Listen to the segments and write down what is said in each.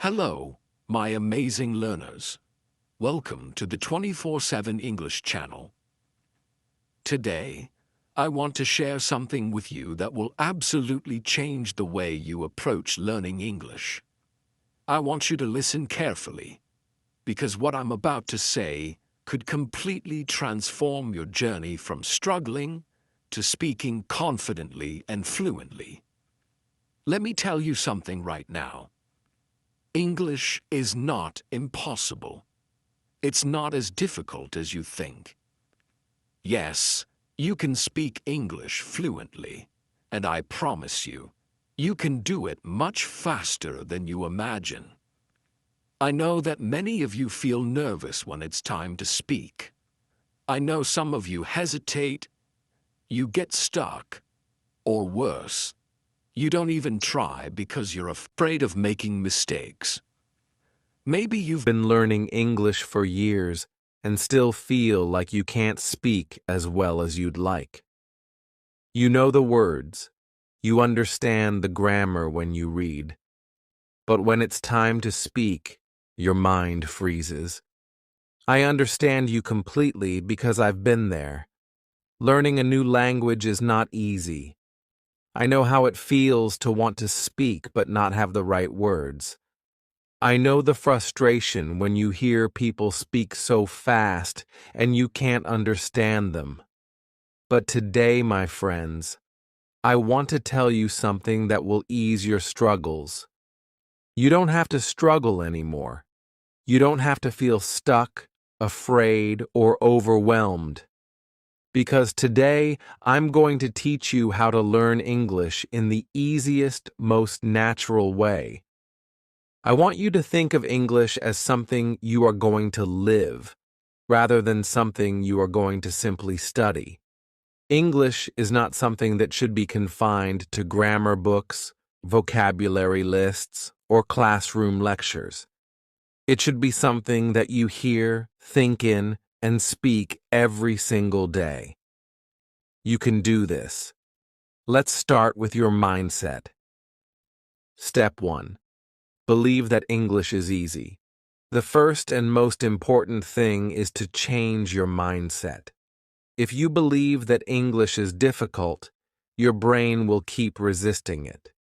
Hello, my amazing learners. Welcome to the 24/7 English channel. Today, I want to share something with you that will absolutely change the way you approach learning English. I want you to listen carefully, because what I'm about to say could completely transform your journey from struggling to speaking confidently and fluently. Let me tell you something right now. English is not impossible. It's not as difficult as you think. Yes, you can speak English fluently, and I promise you, you can do it much faster than you imagine. I know that many of you feel nervous when it's time to speak. I know some of you hesitate, you get stuck, or worse, you don't even try because you're afraid of making mistakes. Maybe you've Been learning English for years and still feel like you can't speak as well as you'd like. You know the words, you understand the grammar when you read, but when it's time to speak, your mind freezes. I understand you completely because I've been there. Learning a new language is not easy. I know how it feels to want to speak but not have the right words. I know the frustration when you hear people speak so fast and you can't understand them. But today, my friends, I want to tell you something that will ease your struggles. You don't have to struggle anymore. You don't have to feel stuck, afraid, or overwhelmed. Because today, I'm going to teach you how to learn English in the easiest, most natural way. I want you to think of English as something you are going to live, rather than something you are going to simply study. English is not something that should be confined to grammar books, vocabulary lists, or classroom lectures. It should be something that you hear, think in, and speak every single day. You can do this. Let's start with your mindset. Step 1. Believe that English is easy. The first and most important thing is to change your mindset. If you believe that English is difficult, your brain will keep resisting it.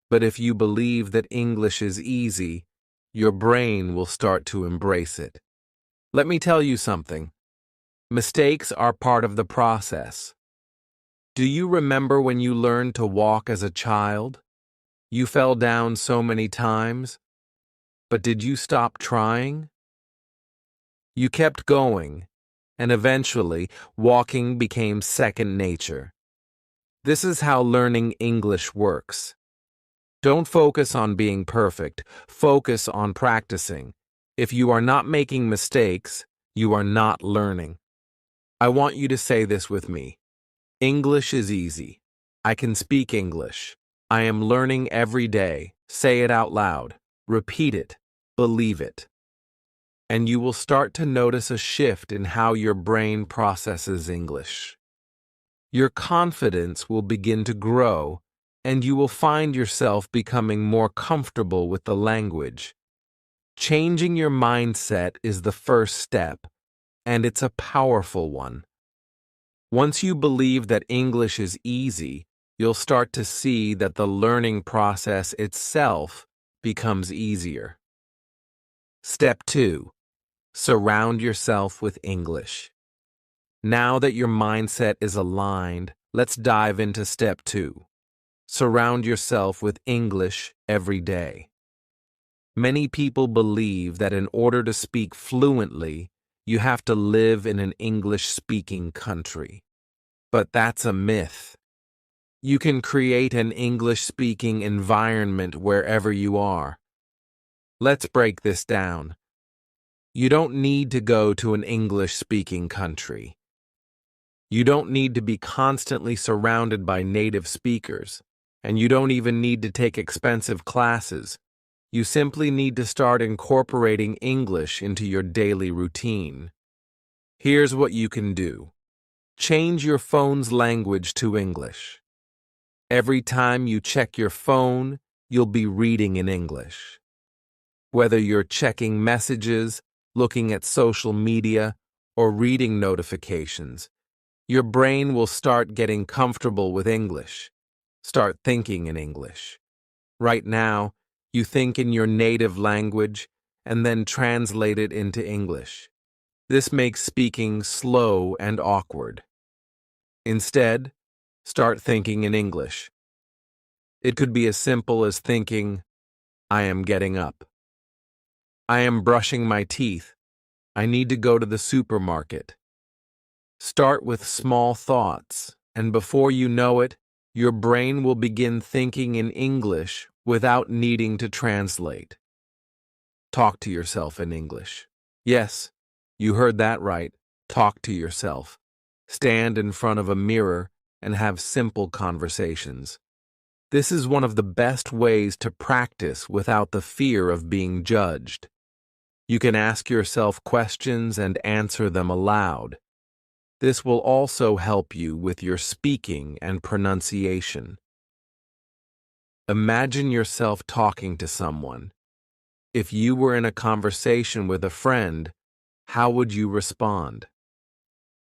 But if you believe that English is easy, your brain will start to embrace it. Let me tell you something. Mistakes are part of the process. Do you remember when you learned to walk as a child? You fell down so many times, but did you stop trying? You kept going, and eventually, walking became second nature. This is how learning English works. Don't focus on being perfect, focus on practicing. If you are not making mistakes, you are not learning. I want you to say this with me. English is easy. I can speak English. I am learning every day. Say it out loud. Repeat it. Believe it. And you will start to notice a shift in how your brain processes English. Your confidence will begin to grow, and you will find yourself becoming more comfortable with the language. Changing your mindset is the first step, and it's a powerful one. Once you believe that English is easy, you'll start to see that the learning process itself becomes easier. Step 2. Surround yourself with English. Now that your mindset is aligned, let's dive into step 2. Surround yourself with English every day. Many people believe that in order to speak fluently, you have to live in an English-speaking country. But that's a myth. You can create an English-speaking environment wherever you are. Let's break this down. You don't need to go to an English-speaking country. You don't need to be constantly surrounded by native speakers, and you don't even need to take expensive classes. You simply need to start incorporating English into your daily routine. Here's what you can do. Change your phone's language to English. Every time you check your phone, you'll be reading in English. Whether you're checking messages, looking at social media, or reading notifications, your brain will start getting comfortable with English. Start thinking in English. Right now, you think in your native language and then translate it into English. This makes speaking slow and awkward. Instead, start thinking in English. It could be as simple as thinking, I am getting up. I am brushing my teeth. I need to go to the supermarket. Start with small thoughts, and before you know it, your brain will begin thinking in English without needing to translate. Talk to yourself in English. Yes, you heard that right. Talk to yourself. Stand in front of a mirror and have simple conversations. This is one of the best ways to practice without the fear of being judged. You can ask yourself questions and answer them aloud. This will also help you with your speaking and pronunciation. Imagine yourself talking to someone. If you were in a conversation with a friend, how would you respond?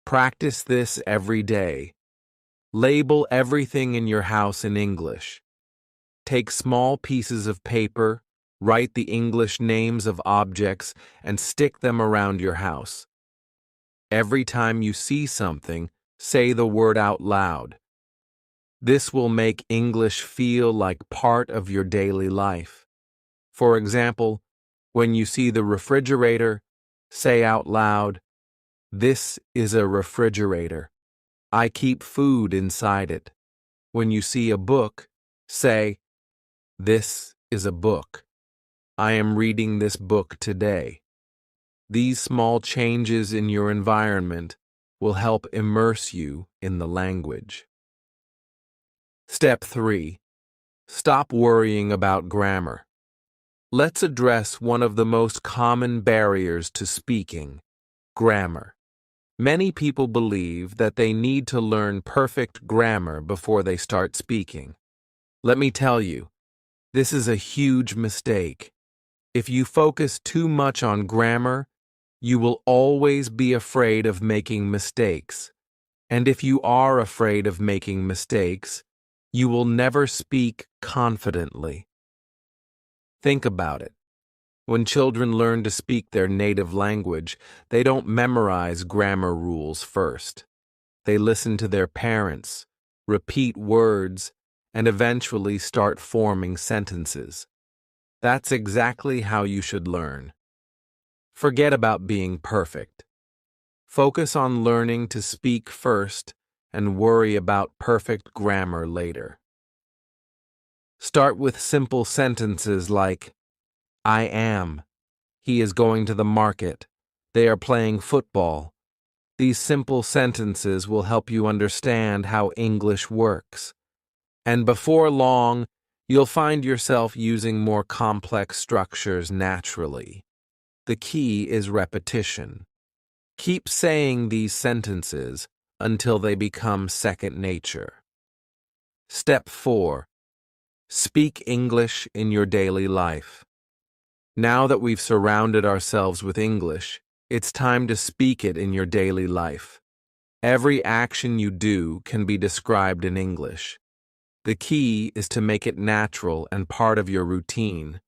Practice this every day. Label everything in your house in English. Take small pieces of paper, write the English names of objects, and stick them around your house. Every time you see something, say the word out loud. This will make English feel like part of your daily life. For example, when you see the refrigerator, say out loud, "This is a refrigerator. I keep food inside it." When you see a book, say, "This is a book. I am reading this book today." These small changes in your environment will help immerse you in the language. Step 3. Stop worrying about grammar. Let's address one of the most common barriers to speaking: grammar. Many people believe that they need to learn perfect grammar before they start speaking. Let me tell you, this is a huge mistake. If you focus too much on grammar, you will always be afraid of making mistakes. And if you are afraid of making mistakes, you will never speak confidently. Think about it. When children learn to speak their native language, they don't memorize grammar rules first. They listen to their parents, repeat words, and eventually start forming sentences. That's exactly how you should learn. Forget about being perfect. Focus on learning to speak first and worry about perfect grammar later. Start with simple sentences like, I am. He is going to the market. They are playing football. These simple sentences will help you understand how English works. And before long, you'll find yourself using more complex structures naturally. The key is repetition. Keep saying these sentences until they become second nature. Step 4. Speak English in your daily life. Now that we've surrounded ourselves with English, it's time to speak it in your daily life. Every action you do can be described in English. The key is to make it natural and part of your routine.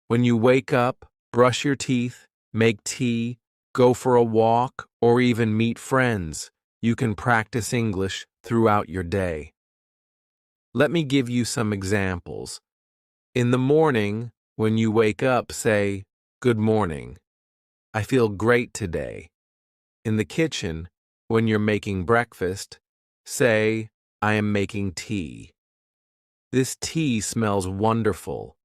When you wake up, brush your teeth, make tea, go for a walk, or even meet friends, you can practice English throughout your day. Let me give you some examples. In the morning, when you wake up, say, "Good morning. I feel great today." In the kitchen, when you're making breakfast, say, "I am making tea. This tea smells wonderful."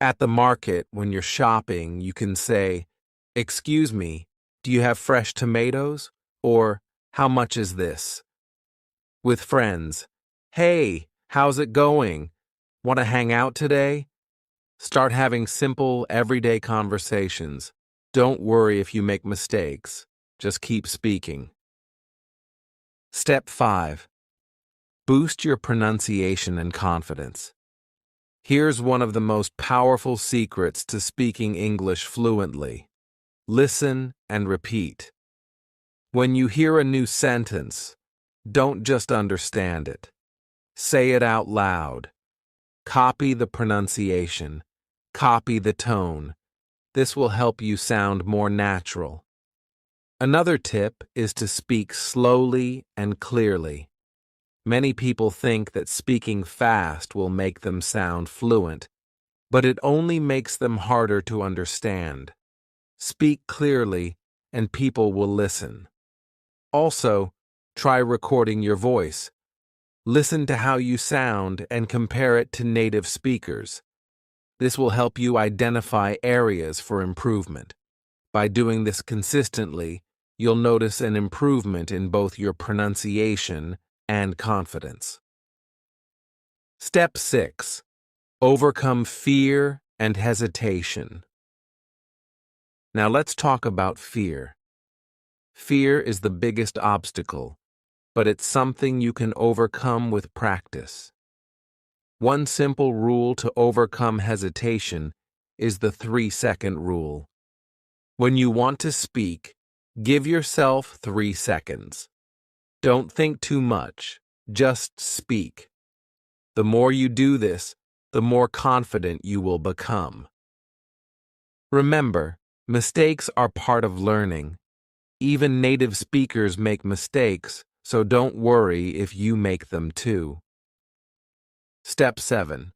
At the market, when you're shopping, you can say, "Excuse me, do you have fresh tomatoes?" Or, "How much is this?" With friends, "Hey, how's it going? Want to hang out today?" Start having simple, everyday conversations. Don't worry if you make mistakes. Just keep speaking. Step 5. Boost your pronunciation and confidence. Here's one of the most powerful secrets to speaking English fluently. Listen and repeat. When you hear a new sentence, don't just understand it. Say it out loud. Copy the pronunciation. Copy the tone. This will help you sound more natural. Another tip is to speak slowly and clearly. Many people think that speaking fast will make them sound fluent, but it only makes them harder to understand. Speak clearly, and people will listen. Also, try recording your voice. Listen to how you sound and compare it to native speakers. This will help you identify areas for improvement. By doing this consistently, you'll notice an improvement in both your pronunciation and confidence. Step 6. Overcome fear and hesitation. Now let's talk about fear. Fear is the biggest obstacle, but it's something you can overcome with practice. One simple rule to overcome hesitation is the 3-second rule. When you want to speak, give yourself 3 seconds. Don't think too much, just speak. The more you do this, the more confident you will become. Remember, mistakes are part of learning. Even native speakers make mistakes, so don't worry if you make them too. Step 7.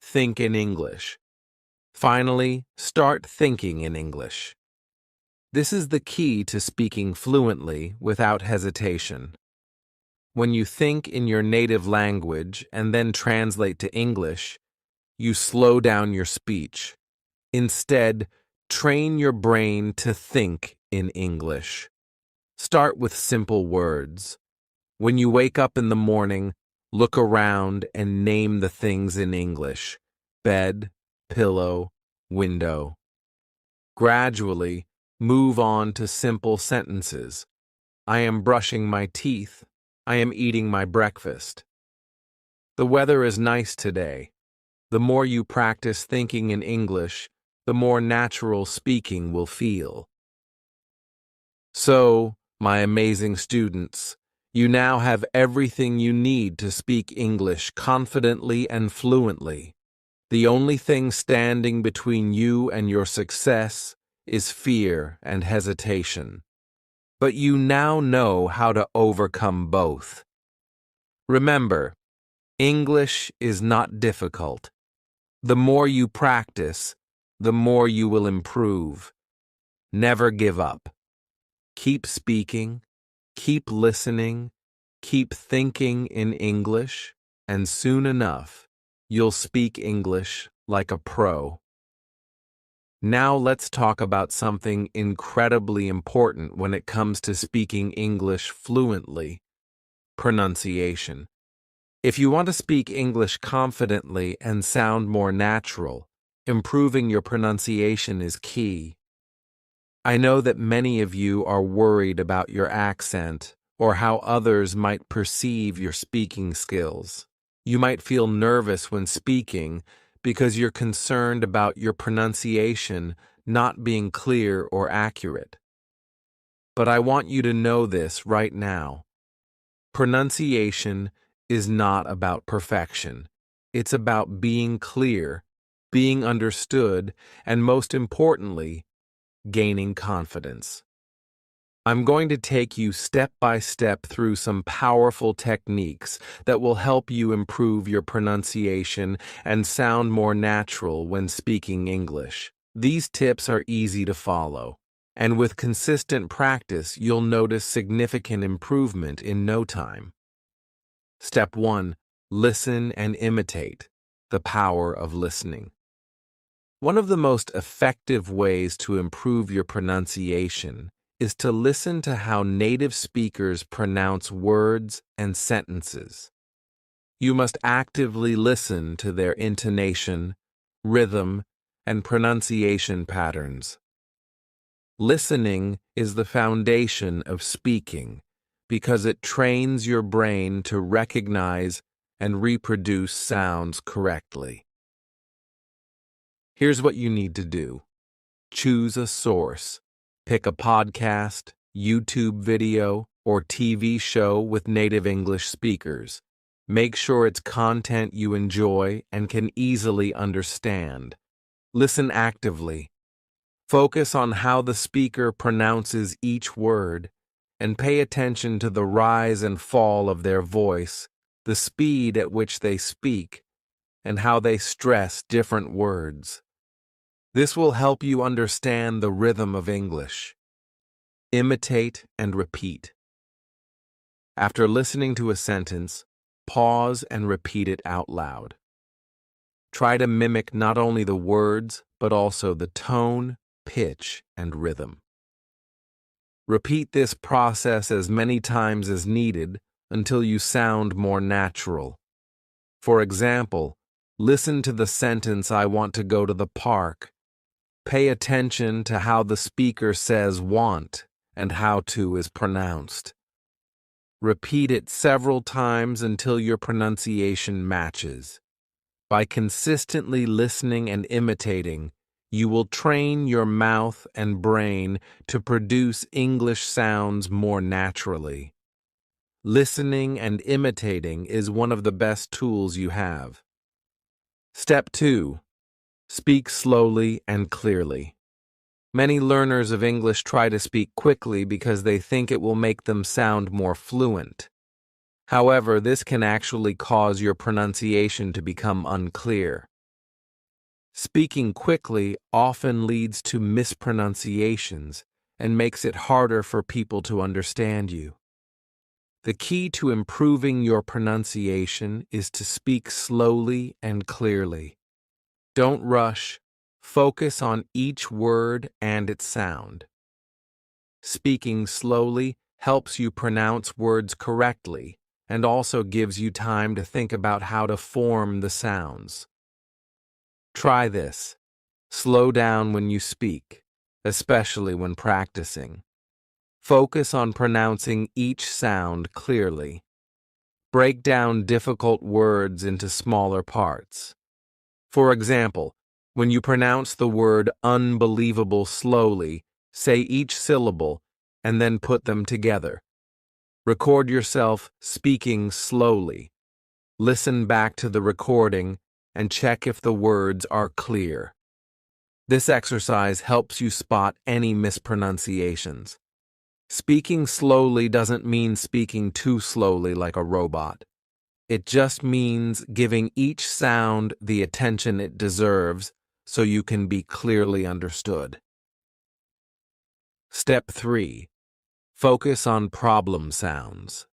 Think in English. Finally, start thinking in English. This is the key to speaking fluently without hesitation. When you think in your native language and then translate to English, you slow down your speech. Instead, train your brain to think in English. Start with simple words. When you wake up in the morning, look around and name the things in English: bed, pillow, window. Gradually, move on to simple sentences. I am brushing my teeth. I am eating my breakfast. The weather is nice today. The more you practice thinking in English, the more natural speaking will feel. So, my amazing students, you now have everything you need to speak English confidently and fluently. The only thing standing between you and your success is fear and hesitation. But you now know how to overcome both. Remember, English is not difficult. The more you practice, the more you will improve. Never give up. Keep speaking, keep listening, keep thinking in English, and soon enough, you'll speak English like a pro. Now let's talk about something incredibly important when it comes to speaking English fluently: pronunciation. If you want to speak English confidently and sound more natural, improving your pronunciation is key. I know that many of you are worried about your accent or how others might perceive your speaking skills. You might feel nervous when speaking because you're concerned about your pronunciation not being clear or accurate. But I want you to know this right now. Pronunciation is not about perfection. It's about being clear, being understood, and most importantly, gaining confidence. I'm going to take you step by step through some powerful techniques that will help you improve your pronunciation and sound more natural when speaking English. These tips are easy to follow, and with consistent practice, you'll notice significant improvement in no time. Step 1. Listen and imitate. The power of listening. One of the most effective ways to improve your pronunciation is to listen to how native speakers pronounce words and sentences. You must actively listen to their intonation, rhythm, and pronunciation patterns. Listening is the foundation of speaking because it trains your brain to recognize and reproduce sounds correctly. Here's what you need to do. Choose a source. Pick a podcast, YouTube video, or TV show with native English speakers. Make sure it's content you enjoy and can easily understand. Listen actively. Focus on how the speaker pronounces each word, and pay attention to the rise and fall of their voice, the speed at which they speak, and how they stress different words. This will help you understand the rhythm of English. Imitate and repeat. After listening to a sentence, pause and repeat it out loud. Try to mimic not only the words, but also the tone, pitch, and rhythm. Repeat this process as many times as needed until you sound more natural. For example, listen to the sentence, "I want to go to the park." Pay attention to how the speaker says "want" and how to is pronounced. Repeat it several times until your pronunciation matches. By consistently listening and imitating, you will train your mouth and brain to produce English sounds more naturally. Listening and imitating is one of the best tools you have. Step 2. Speak slowly and clearly. Many learners of English try to speak quickly because they think it will make them sound more fluent. However, this can actually cause your pronunciation to become unclear. Speaking quickly often leads to mispronunciations and makes it harder for people to understand you. The key to improving your pronunciation is to speak slowly and clearly. Don't rush. Focus on each word and its sound. Speaking slowly helps you pronounce words correctly and also gives you time to think about how to form the sounds. Try this. Slow down when you speak, especially when practicing. Focus on pronouncing each sound clearly. Break down difficult words into smaller parts. For example, when you pronounce the word unbelievable slowly, say each syllable and then put them together. Record yourself speaking slowly. Listen back to the recording and check if the words are clear. This exercise helps you spot any mispronunciations. Speaking slowly doesn't mean speaking too slowly like a robot. It just means giving each sound the attention it deserves so you can be clearly understood. Step 3. Focus on problem sounds.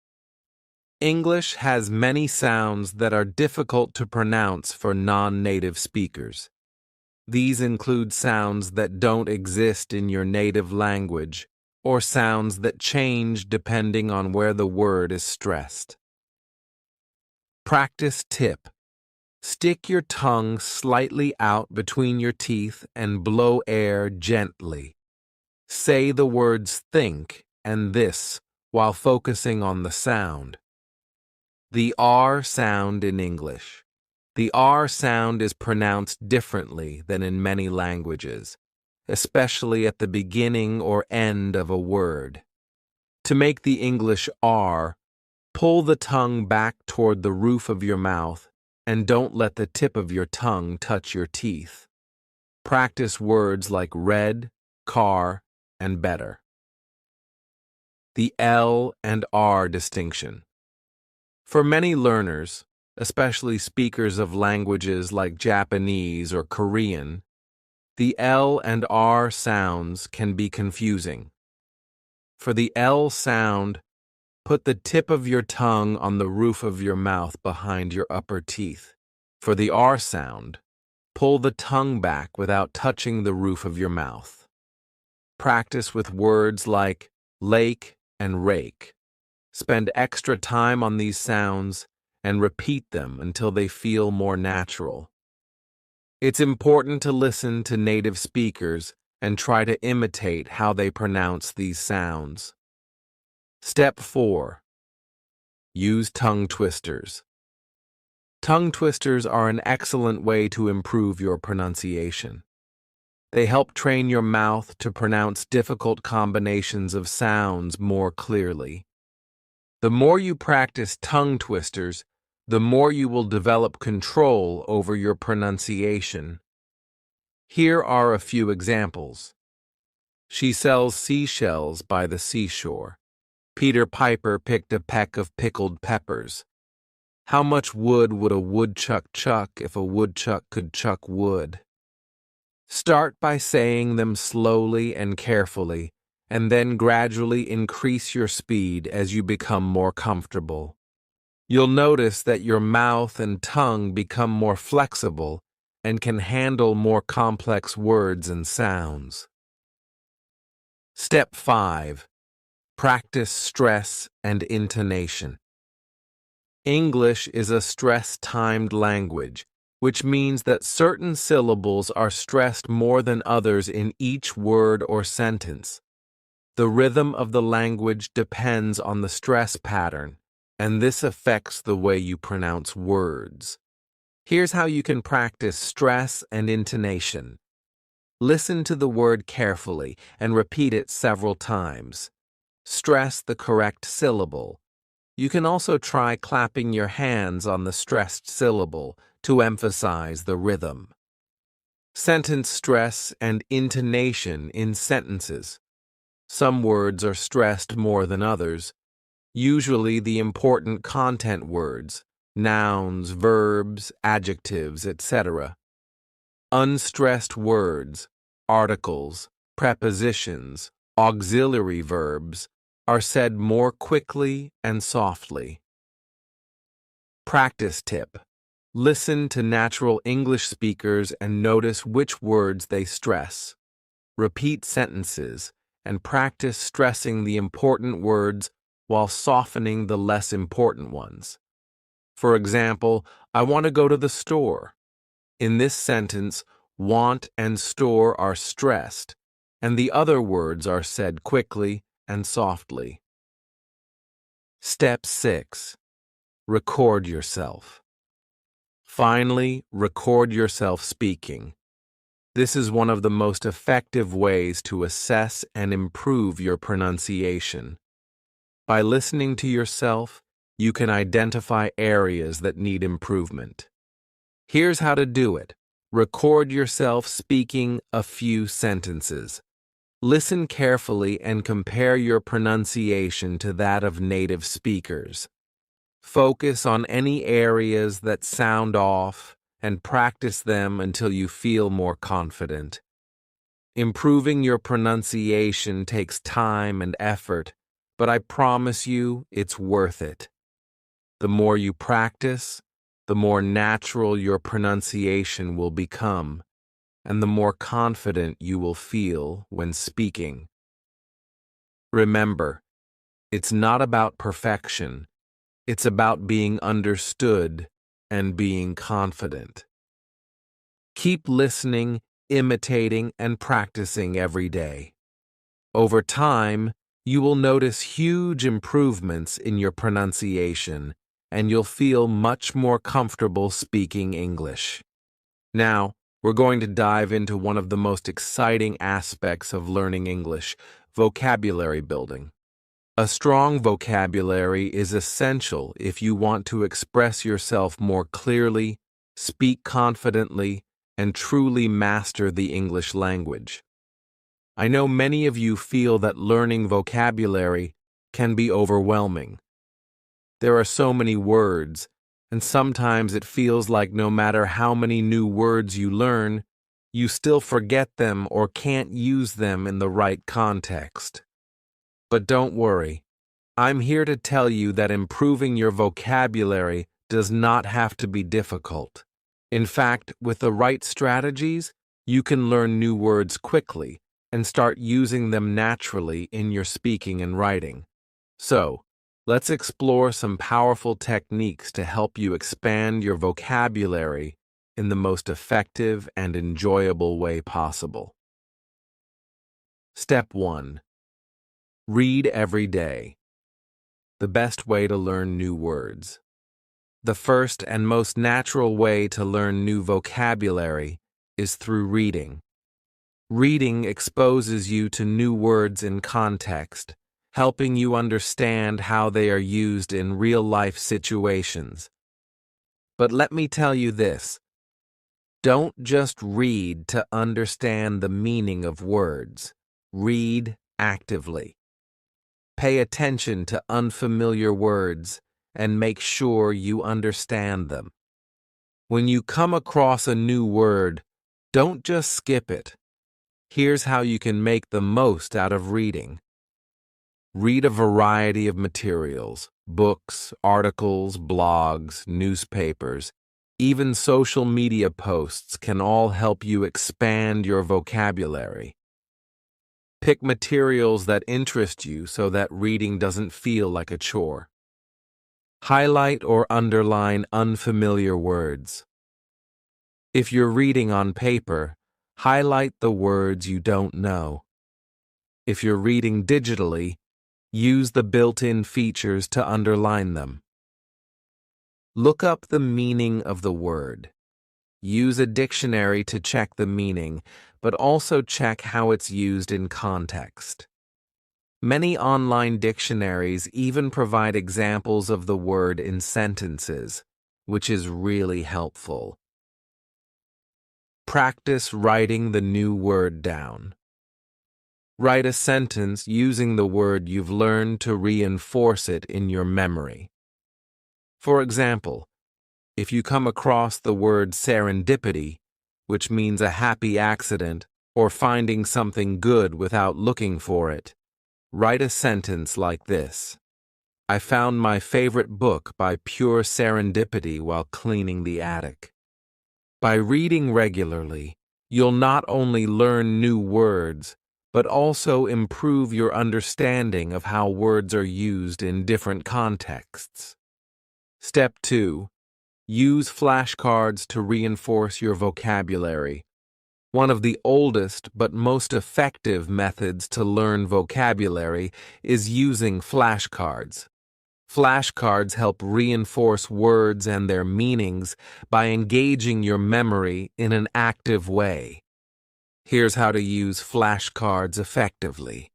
English has many sounds that are difficult to pronounce for non-native speakers. These include sounds that don't exist in your native language or sounds that change depending on where the word is stressed. Practice tip. Stick your tongue slightly out between your teeth and blow air gently. Say the words think and this while focusing on the sound. The R sound in English. The R sound is pronounced differently than in many languages, especially at the beginning or end of a word. To make the English R, pull the tongue back toward the roof of your mouth and don't let the tip of your tongue touch your teeth. Practice words like red, car, and better. The L and R distinction. For many learners, especially speakers of languages like Japanese or Korean, the L and R sounds can be confusing. For the L sound, put the tip of your tongue on the roof of your mouth behind your upper teeth. For the R sound, pull the tongue back without touching the roof of your mouth. Practice with words like lake and rake. Spend extra time on these sounds and repeat them until they feel more natural. It's important to listen to native speakers and try to imitate how they pronounce these sounds. Step 4. Use tongue twisters. Tongue twisters are an excellent way to improve your pronunciation. They help train your mouth to pronounce difficult combinations of sounds more clearly. The more you practice tongue twisters, the more you will develop control over your pronunciation. Here are a few examples. She sells seashells by the seashore. Peter Piper picked a peck of pickled peppers. How much wood would a woodchuck chuck if a woodchuck could chuck wood? Start by saying them slowly and carefully, and then gradually increase your speed as you become more comfortable. You'll notice that your mouth and tongue become more flexible and can handle more complex words and sounds. Step 5. Practice stress and intonation. English is a stress-timed language, which means that certain syllables are stressed more than others in each word or sentence. The rhythm of the language depends on the stress pattern, and this affects the way you pronounce words. Here's how you can practice stress and intonation. Listen to the word carefully and repeat it several times. Stress the correct syllable. You can also try clapping your hands on the stressed syllable to emphasize the rhythm. Sentence stress and intonation in sentences. Some words are stressed more than others, usually the important content words, nouns, verbs, adjectives, etc. Unstressed words, articles, prepositions, auxiliary verbs, are said more quickly and softly. Practice tip. Listen to natural English speakers and notice which words they stress. Repeat sentences and practice stressing the important words while softening the less important ones. For example, I want to go to the store. In this sentence, want and store are stressed, and the other words are said quickly and softly. Step 6. Record yourself. Finally, record yourself speaking. This is one of the most effective ways to assess and improve your pronunciation. By listening to yourself, you can identify areas that need improvement. Here's how to do it. Record yourself speaking a few sentences. Listen carefully and compare your pronunciation to that of native speakers. Focus on any areas that sound off and practice them until you feel more confident. Improving your pronunciation takes time and effort, but I promise you it's worth it. The more you practice, the more natural your pronunciation will become, and the more confident you will feel when speaking. Remember, it's not about perfection. It's about being understood and being confident. Keep listening, imitating, and practicing every day. Over time, you will notice huge improvements in your pronunciation, and you'll feel much more comfortable speaking English. Now, we're going to dive into one of the most exciting aspects of learning English, vocabulary building. A strong vocabulary is essential if you want to express yourself more clearly, speak confidently, and truly master the English language. I know many of you feel that learning vocabulary can be overwhelming. There are so many words, and sometimes it feels like no matter how many new words you learn, you still forget them or can't use them in the right context. But don't worry, I'm here to tell you that improving your vocabulary does not have to be difficult. In fact, with the right strategies, you can learn new words quickly and start using them naturally in your speaking and writing. So, let's explore some powerful techniques to help you expand your vocabulary in the most effective and enjoyable way possible. Step 1. Read every day. The best way to learn new words. The first and most natural way to learn new vocabulary is through reading. Reading exposes you to new words in context, helping you understand how they are used in real-life situations. But let me tell you this. Don't just read to understand the meaning of words. Read actively. Pay attention to unfamiliar words and make sure you understand them. When you come across a new word, don't just skip it. Here's how you can make the most out of reading. Read a variety of materials: books, articles, blogs, newspapers. Even social media posts can all help you expand your vocabulary. Pick materials that interest you so that reading doesn't feel like a chore. Highlight or underline unfamiliar words. If you're reading on paper, highlight the words you don't know. If you're reading digitally, use the built-in features to underline them. Look up the meaning of the word. Use a dictionary to check the meaning, but also check how it's used in context. Many online dictionaries even provide examples of the word in sentences, which is really helpful. Practice writing the new word down. Write a sentence using the word you've learned to reinforce it in your memory. For example, if you come across the word serendipity, which means a happy accident or finding something good without looking for it, write a sentence like this: I found my favorite book by pure serendipity while cleaning the attic. By reading regularly, you'll not only learn new words, but also improve your understanding of how words are used in different contexts. Step 2. Use flashcards to reinforce your vocabulary. One of the oldest but most effective methods to learn vocabulary is using flashcards. Flashcards help reinforce words and their meanings by engaging your memory in an active way. Here's how to use flashcards effectively.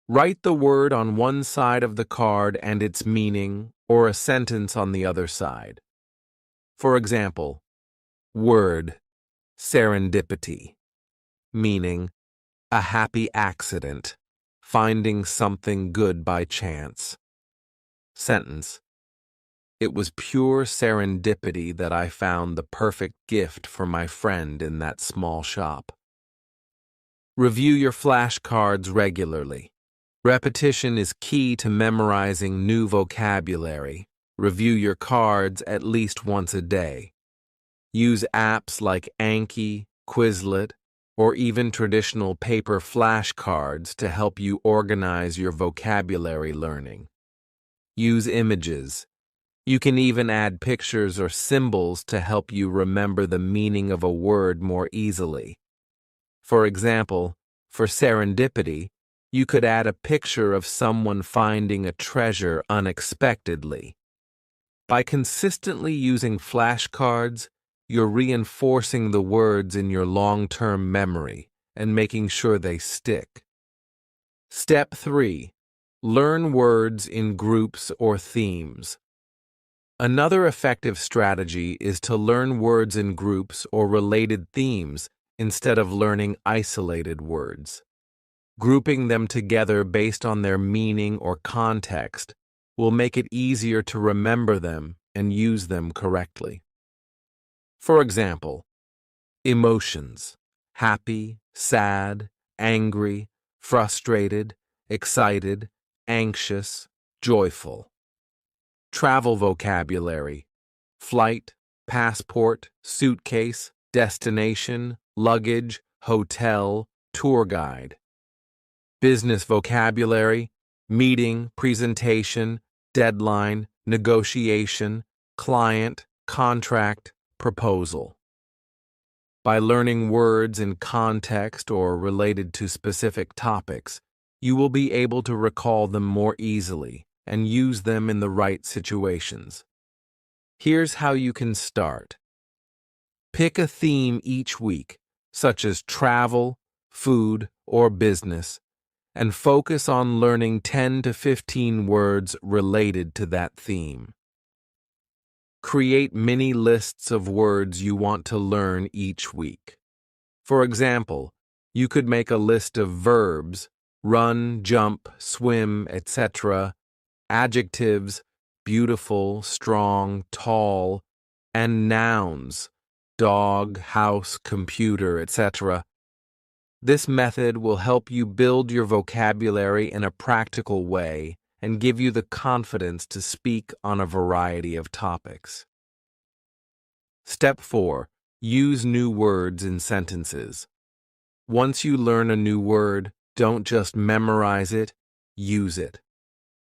Write the word on one side of the card and its meaning, or a sentence on the other side. For example, word, serendipity, meaning a happy accident, finding something good by chance. Sentence: it was pure serendipity that I found the perfect gift for my friend in that small shop. Review your flashcards regularly. Repetition is key to memorizing new vocabulary. Review your cards at least once a day. Use apps like Anki, Quizlet, or even traditional paper flashcards to help you organize your vocabulary learning. Use images. You can even add pictures or symbols to help you remember the meaning of a word more easily. For example, for serendipity, you could add a picture of someone finding a treasure unexpectedly. By consistently using flashcards, you're reinforcing the words in your long-term memory and making sure they stick. Step 3. Learn words in groups or themes. Another effective strategy is to learn words in groups or related themes instead of learning isolated words. Grouping them together based on their meaning or context will make it easier to remember them and use them correctly. For example, emotions: happy, sad, angry, frustrated, excited, anxious, joyful. Travel vocabulary: flight, passport, suitcase, destination, luggage, hotel, tour guide. Business vocabulary: meeting, presentation, deadline, negotiation, client, contract, proposal. By learning words in context or related to specific topics, you will be able to recall them more easily and use them in the right situations. Here's how you can start. Pick a theme each week, such as travel, food, or business, and focus on learning 10 to 15 words related to that theme. Create mini lists of words you want to learn each week. For example, you could make a list of verbs, run, jump, swim, etc., adjectives, beautiful, strong, tall, and nouns, dog, house, computer, etc. This method will help you build your vocabulary in a practical way and give you the confidence to speak on a variety of topics. Step 4. Use new words in sentences. Once you learn a new word, don't just memorize it, use it.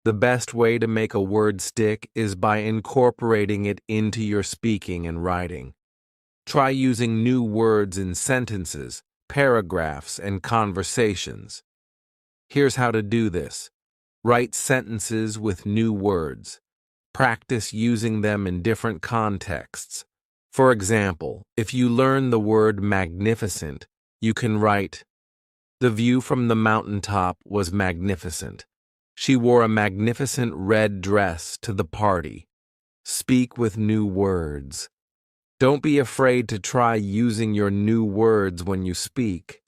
The best way to make a word stick is by incorporating it into your speaking and writing. Try using new words in sentences, paragraphs, and conversations. Here's how to do this. Write sentences with new words. Practice using them in different contexts. For example, if you learn the word magnificent, you can write, "The view from the mountaintop was magnificent. She wore a magnificent red dress to the party." Speak with new words. Don't be afraid to try using your new words when you speak.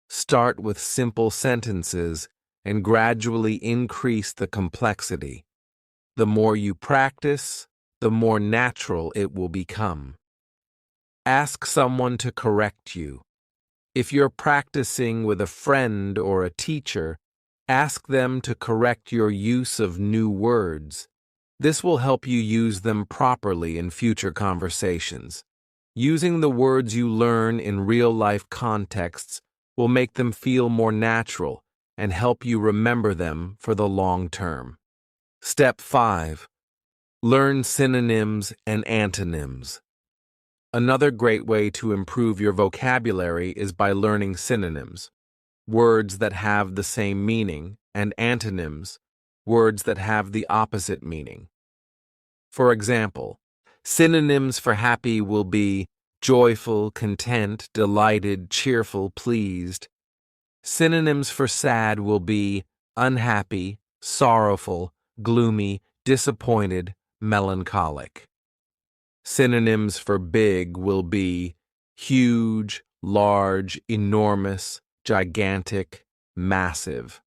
Start with simple sentences and gradually increase the complexity. The more you practice, the more natural it will become. Ask someone to correct you. If you're practicing with a friend or a teacher, ask them to correct your use of new words. This will help you use them properly in future conversations. Using the words you learn in real-life contexts will make them feel more natural and help you remember them for the long term. Step 5. Learn synonyms and antonyms. Another great way to improve your vocabulary is by learning synonyms, words that have the same meaning, and antonyms, words that have the opposite meaning. For example, synonyms for happy will be joyful, content, delighted, cheerful, pleased. Synonyms for sad will be unhappy, sorrowful, gloomy, disappointed, melancholic. Synonyms for big will be huge, large, enormous, gigantic, massive.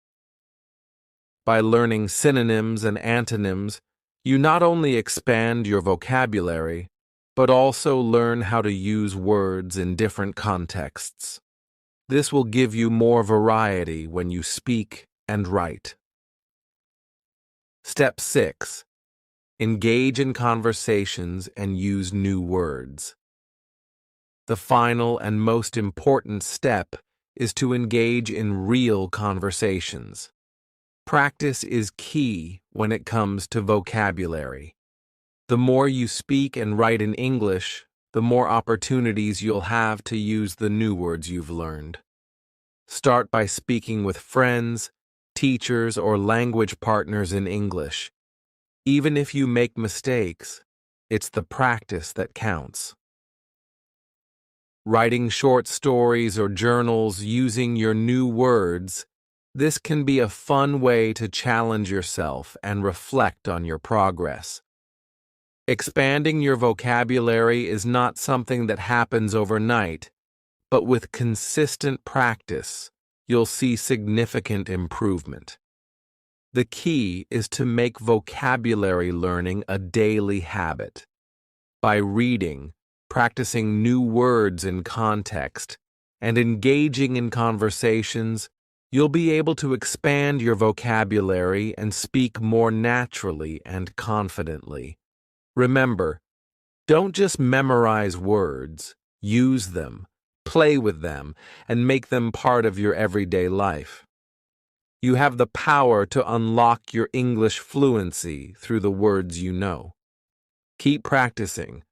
By learning synonyms and antonyms, you not only expand your vocabulary, but also learn how to use words in different contexts. This will give you more variety when you speak and write. Step 6. Engage in conversations and use new words. The final and most important step is to engage in real conversations. Practice is key when it comes to vocabulary. The more you speak and write in English, the more opportunities you'll have to use the new words you've learned. Start by speaking with friends, teachers, or language partners in English. Even if you make mistakes, it's the practice that counts. Writing short stories or journals using your new words, this can be a fun way to challenge yourself and reflect on your progress. Expanding your vocabulary is not something that happens overnight, but with consistent practice, you'll see significant improvement. The key is to make vocabulary learning a daily habit. By reading, practicing new words in context, and engaging in conversations, you'll be able to expand your vocabulary and speak more naturally and confidently. Remember, don't just memorize words, use them, play with them, and make them part of your everyday life. You have the power to unlock your English fluency through the words you know. Keep practicing,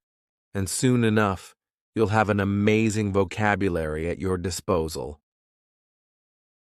and soon enough, you'll have an amazing vocabulary at your disposal.